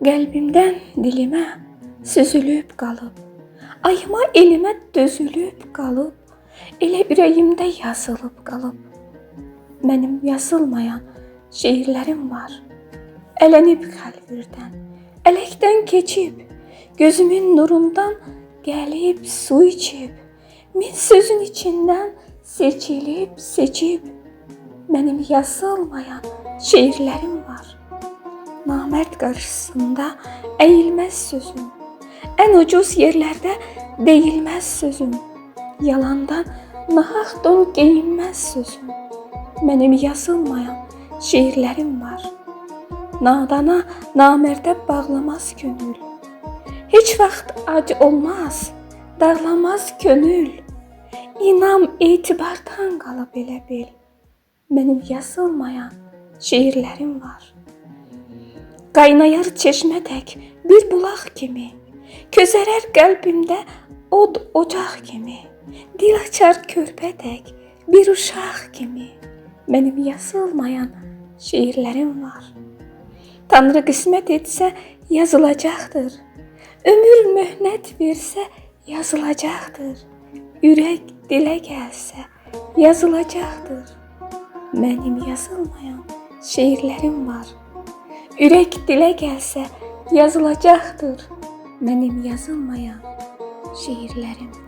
Qəlbimdən dilimə süzülüb qalıb, ayıma elimə dözülüb qalıb, elə ürəyimdə yazılıb qalıb. Mənim yazılmayan şeirlərim var. Ələnib xəlvirdən, ələkdən keçib, gözümün nurundan gəlib su içib, min sözün içindən seçib, mənim yazılmayan şeirlərim var. Namərd qarşısında əyilməz sözüm, ən ucuz yerlərdə deyilməz sözüm, yalandan nahaq don geyinməz sözüm, mənim yazılmayan şeirlərim var. Nadana, namərdə bağlamaz könül, heç vaxt ac olmaz, dağlamaz könül, İnam etibardan qalıb elə bil, mənim yazılmayan şeirlərim var. Qaynayar çeşmə tək bir bulaq kimi, közərər qəlbimdə od ocaq kimi, dil açar körpə tək bir uşaq kimi, mənim yazılmayan şeirlərim var. Tanrı qismət etsə yazılacaqdır, ömür möhnət versə yazılacaqdır, ürək dilə gəlsə yazılacaqdır, mənim yazılmayan şeirlərim var. Ürək dilə gəlsə yazılacaqdır, mənim yazılmayan şeirlərim var.